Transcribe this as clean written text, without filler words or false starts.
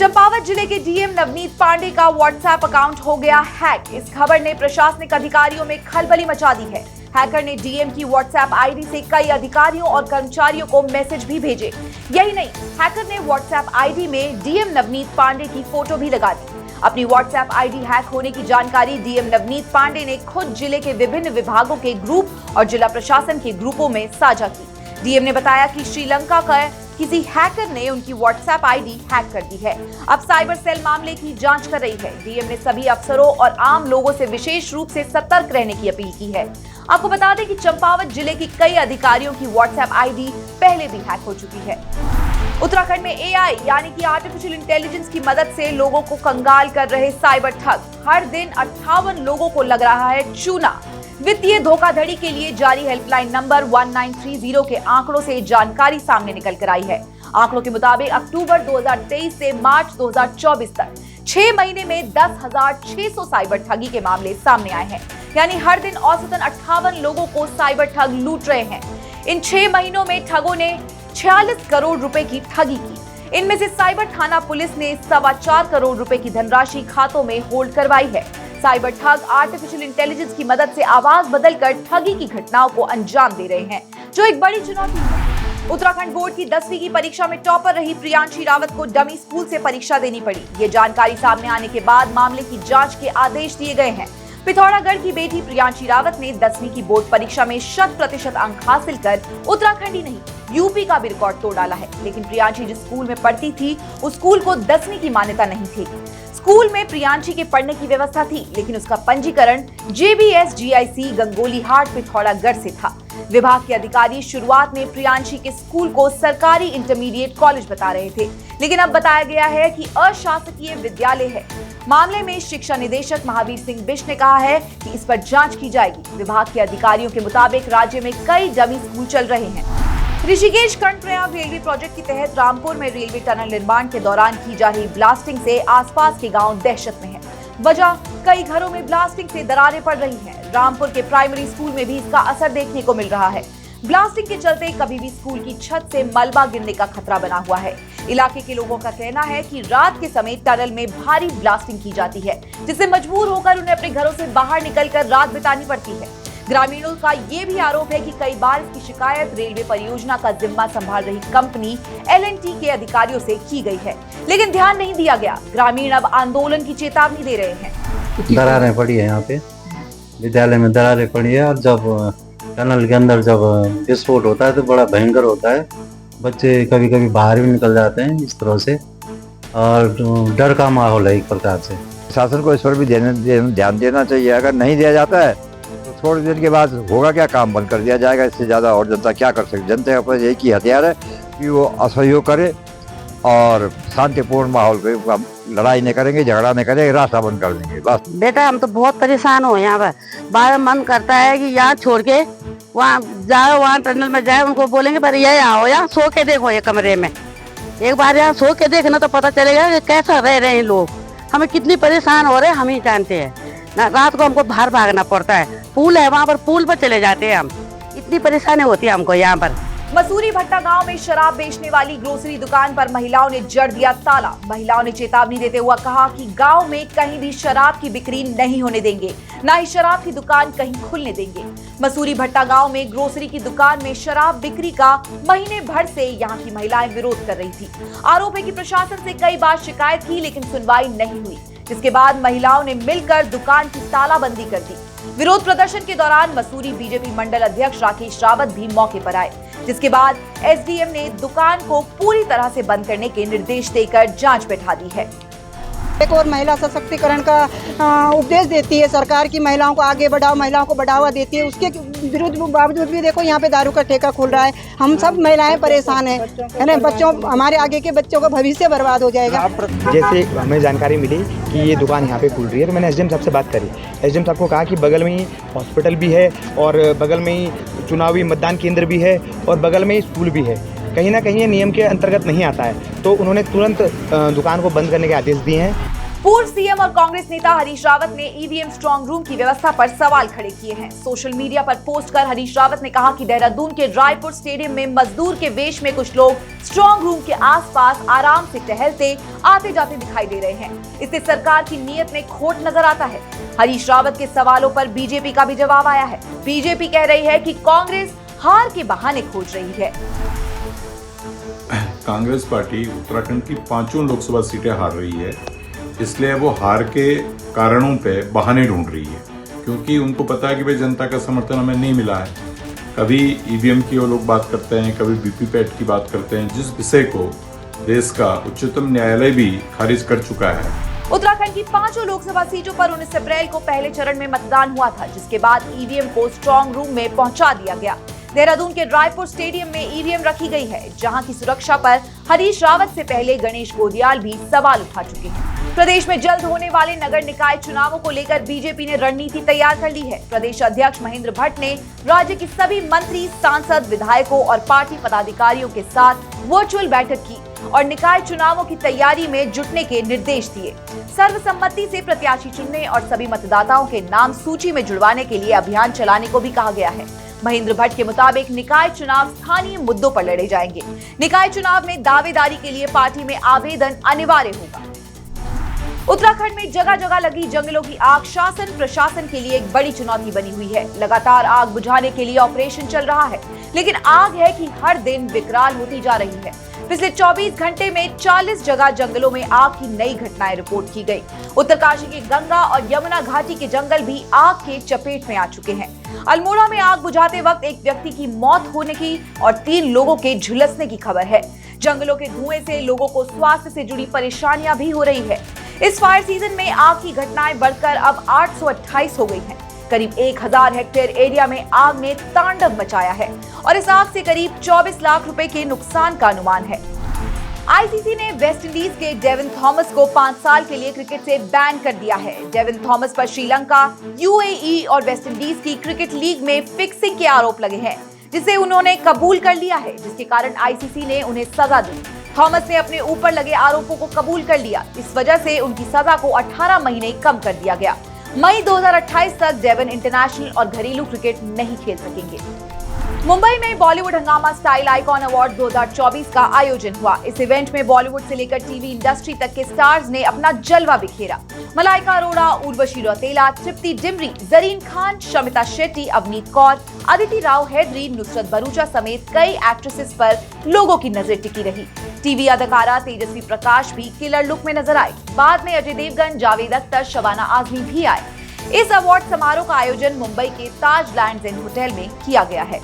चंपावत जिले के डीएम नवनीत पांडे का व्हाट्सएप अकाउंट हो गया हैक। इस खबर ने प्रशासनिक अधिकारियों में खलबली मचा दी है। हैकर ने डीएम की व्हाट्सएप आईडी से कई अधिकारियों और कर्मचारियों को मैसेज भी भेजे। यही नहीं, हैकर ने व्हाट्सएप आईडी में डीएम नवनीत पांडे की फोटो भी लगा दी। अपनी व्हाट्सएप आईडी हैक होने की जानकारी डीएम नवनीत पांडे ने खुद जिले के विभिन्न विभागों के ग्रुप और जिला प्रशासन के ग्रुपों में साझा की। डीएम ने बताया कि श्रीलंका का किसी हैकर ने उनकी व्हाट्सएप आईडी हैक कर दी है। अब साइबर सेल मामले की जांच कर रही है। डीएम ने सभी अफसरों और आम लोगों से विशेष रूप से सतर्क रहने की अपील की है। आपको बता दें कि चंपावत जिले की कई अधिकारियों की व्हाट्सएप आईडी पहले भी हैक हो चुकी है। उत्तराखंड में एआई यानी कि आर्टिफिशियल इंटेलिजेंस की मदद से लोगों को कंगाल कर रहे साइबर ठग। हर दिन 58 लोगों को लग रहा है चूना। वित्तीय धोखाधड़ी के लिए जारी हेल्पलाइन नंबर 1930 के आंकड़ों से जानकारी सामने निकल कर आई है। आंकड़ों के मुताबिक अक्टूबर 2023 से मार्च 2024 तक 6 महीने में 10,600 साइबर ठगी के मामले सामने आए हैं। यानी हर दिन औसतन 58 लोगों को साइबर ठग लूट रहे हैं। इन 6 महीनों में ठगों ने 46 करोड़ रुपए की ठगी की। इनमें से साइबर थाना पुलिस ने 4.25 करोड़ रुपए की धनराशि खातों में होल्ड करवाई है। साइबर ठग आर्टिफिशियल इंटेलिजेंस की मदद से आवाज बदलकर ठगी की घटनाओं को अंजाम दे रहे हैं, जो एक बड़ी चुनौती है। उत्तराखंड बोर्ड की 10वीं की परीक्षा में टॉपर रही प्रियांशी रावत को डमी स्कूल से परीक्षा देनी पड़ी। ये जानकारी सामने आने के बाद मामले की जांच के आदेश दिए गए हैं। पिथौरागढ़ की बेटी प्रियांशी रावत ने 10वीं की बोर्ड परीक्षा में 100% अंक हासिल कर उत्तराखंड ही नहीं यूपी का भी रिकॉर्ड तोड़ डाला है। लेकिन प्रियांशी जिस स्कूल में पढ़ती थी उस स्कूल को 10वीं की मान्यता नहीं थी। स्कूल में प्रियांशी के पढ़ने की व्यवस्था थी, लेकिन उसका पंजीकरण जेबीएस जीआईसी गंगोली हाट पिथौरागढ़ से था। विभाग के अधिकारी शुरुआत में प्रियांशी के स्कूल को सरकारी इंटरमीडिएट कॉलेज बता रहे थे, लेकिन अब बताया गया है कि अशासकीय विद्यालय है। मामले में शिक्षा निदेशक महावीर सिंह बिष्ट ने कहा है कि इस पर जांच की जाएगी। विभाग के अधिकारियों के मुताबिक राज्य में कई डमी स्कूल चल रहे हैं। ऋषिकेश कर्णप्रयाग रेलवे प्रोजेक्ट के तहत रामपुर में रेलवे टनल निर्माण के दौरान की जा रही ब्लास्टिंग से आसपास के गांव दहशत में हैं। वजह, कई घरों में ब्लास्टिंग से दरारें पड़ रही हैं। रामपुर के प्राइमरी स्कूल में भी इसका असर देखने को मिल रहा है। ब्लास्टिंग के चलते कभी भी स्कूल की छत से मलबा गिरने का खतरा बना हुआ है। इलाके के लोगों का कहना है कि रात के समय टनल में भारी ब्लास्टिंग की जाती है, जिससे मजबूर होकर उन्हें अपने घरों से बाहर निकलकर रात बितानी पड़ती है। ग्रामीणों का ये भी आरोप है कि कई बार इसकी शिकायत रेलवे परियोजना का जिम्मा संभाल रही कंपनी L&T के अधिकारियों से की गई है, लेकिन ध्यान नहीं दिया गया। ग्रामीण अब आंदोलन की चेतावनी दे रहे हैं। दरारें पड़ी है यहाँ पे, विद्यालय में दरारें पड़ी है, और जब टनल के अंदर जब विस्फोट होता है तो बड़ा भयंकर होता है। बच्चे कभी कभी बाहर भी निकल जाते हैं इस तरह से, और डर का माहौल है एक प्रकार से। शासन को इस पर भी ध्यान देना चाहिए। अगर नहीं दिया जाता है तो थोड़ी देर के बाद होगा क्या, काम बंद कर दिया जाएगा। इससे ज़्यादा और जनता क्या कर सकती है। जनता के पास एक ही हथियार है कि वो असहयोग करे और शांतिपूर्ण माहौल पे लड़ाई नहीं करेंगे, झगड़ा नहीं करेंगे, रास्ता बंद कर देंगे बस। बेटा हम तो बहुत परेशान हो यहाँ पर। बार मन करता है कि यहाँ छोड़ के वहाँ जाओ, वहाँ टनल में जाए, उनको बोलेंगे पर ये आओ, यहाँ सो के देखो ये कमरे में। एक बार यहाँ सो के देखना तो पता चलेगा कि कैसा रह रहे हैं लोग। हमें कितनी परेशान हो रहे हैं हम ही जानते हैं ना। रात को हमको बाहर भागना पड़ता है। पुल है वहाँ पर, पुल पर चले जाते हैं हम। इतनी परेशानी होती है हमको यहाँ पर। मसूरी भट्टा गांव में शराब बेचने वाली ग्रोसरी दुकान पर महिलाओं ने जड़ दिया ताला। महिलाओं ने चेतावनी देते हुए कहा कि गांव में कहीं भी शराब की बिक्री नहीं होने देंगे, ना ही शराब की दुकान कहीं खुलने देंगे। मसूरी भट्टा गांव में ग्रोसरी की दुकान में शराब बिक्री का महीने भर से यहां की महिलाएं विरोध कर रही थी। आरोप है कि प्रशासन से कई बार शिकायत की, लेकिन सुनवाई नहीं हुई, जिसके बाद महिलाओं ने मिलकर दुकान की तालाबंदी कर दी। विरोध प्रदर्शन के दौरान मसूरी बीजेपी मंडल अध्यक्ष राकेश रावत भी मौके पर आए, जिसके बाद एसडीएम ने दुकान को पूरी तरह से बंद करने के निर्देश देकर जांच बैठा दी है। एक और महिला सशक्तिकरण का उपदेश देती है सरकार की, महिलाओं को आगे बढ़ाओ, महिलाओं को बढ़ावा देती है। उसके विरुद्ध बावजूद भी देखो यहाँ पे दारू का ठेका खुल रहा है। हम सब महिलाएं परेशान हैं, है ना। बच्चों, हमारे आगे के बच्चों का भविष्य बर्बाद हो जाएगा। जैसे हमें जानकारी मिली कि ये दुकान यहाँ पे खुल रही है तो मैंने एसडीएम साहब से बात करी। एसडीएम साहब को कहा कि बगल में ही हॉस्पिटल भी है और बगल में ही चुनावी मतदान केंद्र भी है और बगल में ही स्कूल भी है, कहीं ना कहीं ये नियम के अंतर्गत नहीं आता है। तो उन्होंने तुरंत दुकान को बंद करने के आदेश दिए हैं। पूर्व सीएम और कांग्रेस नेता हरीश रावत ने ईवीएम स्ट्रांग रूम की व्यवस्था पर सवाल खड़े किए हैं। सोशल मीडिया पर पोस्ट कर हरीश रावत ने कहा कि देहरादून के रायपुर स्टेडियम में मजदूर के वेश में कुछ लोग स्ट्रांग रूम के आसपास आराम से टहलते आते जाते दिखाई दे रहे हैं। इससे सरकार की नीयत में खोट नजर आता है। हरीश रावत के सवालों पर बीजेपी का भी जवाब आया है। बीजेपी कह रही है कि कांग्रेस हार के बहाने खोज रही है। कांग्रेस पार्टी उत्तराखंड की 5 लोकसभा सीटें हार रही है, इसलिए वो हार के कारणों पे बहाने ढूंढ रही है, क्योंकि उनको पता है कि भाई जनता का समर्थन हमें नहीं मिला है। कभी ईवीएम की वो लोग बात करते हैं, कभी वीवीपैट की बात करते हैं, जिस विषय को देश का उच्चतम न्यायालय भी खारिज कर चुका है। उत्तराखंड की 5 लोकसभा सीटों पर 19 अप्रैल को पहले चरण में मतदान हुआ था, जिसके बाद ईवीएम को स्ट्रांग रूम में पहुंचा दिया गया। देहरादून के रायपुर स्टेडियम में ईवीएम रखी गई है, जहां की सुरक्षा पर हरीश रावत से पहले गणेश गोदियाल भी सवाल उठा चुके हैं। प्रदेश में जल्द होने वाले नगर निकाय चुनावों को लेकर बीजेपी ने रणनीति तैयार कर ली है। प्रदेश अध्यक्ष महेंद्र भट्ट ने राज्य के सभी मंत्री, सांसद, विधायकों और पार्टी पदाधिकारियों के साथ वर्चुअल बैठक की और निकाय चुनावों की तैयारी में जुटने के निर्देश दिए। सर्वसम्मति से प्रत्याशी चुनने और सभी मतदाताओं के नाम सूची में जुड़वाने के लिए अभियान चलाने को भी कहा गया है। महेंद्र भट्ट के मुताबिक निकाय चुनाव स्थानीय मुद्दों पर लड़े जाएंगे। निकाय चुनाव में दावेदारी के लिए पार्टी में आवेदन अनिवार्य होगा। उत्तराखंड में जगह जगह लगी जंगलों की आग शासन प्रशासन के लिए एक बड़ी चुनौती बनी हुई है। लगातार आग बुझाने के लिए ऑपरेशन चल रहा है, लेकिन आग है कि हर दिन विकराल होती जा रही है। पिछले 24 घंटे में 40 जगह जंगलों में आग की नई घटनाएं रिपोर्ट की गई। उत्तरकाशी के गंगा और यमुना घाटी के जंगल भी आग के चपेट में आ चुके हैं। अल्मोड़ा में आग बुझाते वक्त एक व्यक्ति की मौत होने की और 3 लोगों के झुलसने की खबर है। जंगलों के धुएं से लोगों को स्वास्थ्य से जुड़ी परेशानियां भी हो रही है। इस फायर सीजन में आग की घटनाएं बढ़कर अब 828 हो गई हैं। करीब 1000 हेक्टेयर एरिया में आग ने तांडव मचाया है और इस आग से करीब 24 लाख रुपए के नुकसान का अनुमान है। आईसीसी ने वेस्टइंडीज के डेविन थॉमस को 5 साल के लिए क्रिकेट से बैन कर दिया है। डेविन थॉमस पर श्रीलंका, यूएई और वेस्टइंडीज की क्रिकेट लीग में फिक्सिंग के आरोप लगे हैं, जिसे उन्होंने कबूल कर लिया है, जिसके कारण आईसीसी ने उन्हें सजा दी। थॉमस ने अपने ऊपर लगे आरोपों को कबूल कर लिया। इस वजह से उनकी सजा को 18 महीने कम कर दिया गया। मई 2028 तक डेविन इंटरनेशनल और घरेलू क्रिकेट नहीं खेल सकेंगे। मुंबई में बॉलीवुड हंगामा स्टाइल आइकॉन अवार्ड 2024 का आयोजन हुआ। इस इवेंट में बॉलीवुड से लेकर टीवी इंडस्ट्री तक के स्टार्स ने अपना जलवा बिखेरा। मलाइका अरोड़ा, उर्वशी रौतेला, तृप्ति डिमरी, जरीन खान, शमिता शेट्टी, अवनीत कौर, अदिति राव हैदरी, नुसरत भरूचा समेत कई एक्ट्रेसेस पर लोगों की नजर टिकी रही। टीवी अदाकारा तेजस्वी प्रकाश भी किलर लुक में नजर आए। बाद में अजय देवगन, जावेद अख्तर, शबाना आजमी भी आए। इस अवार्ड समारोह का आयोजन मुंबई के ताज लैंड्स एंड होटल में किया गया है।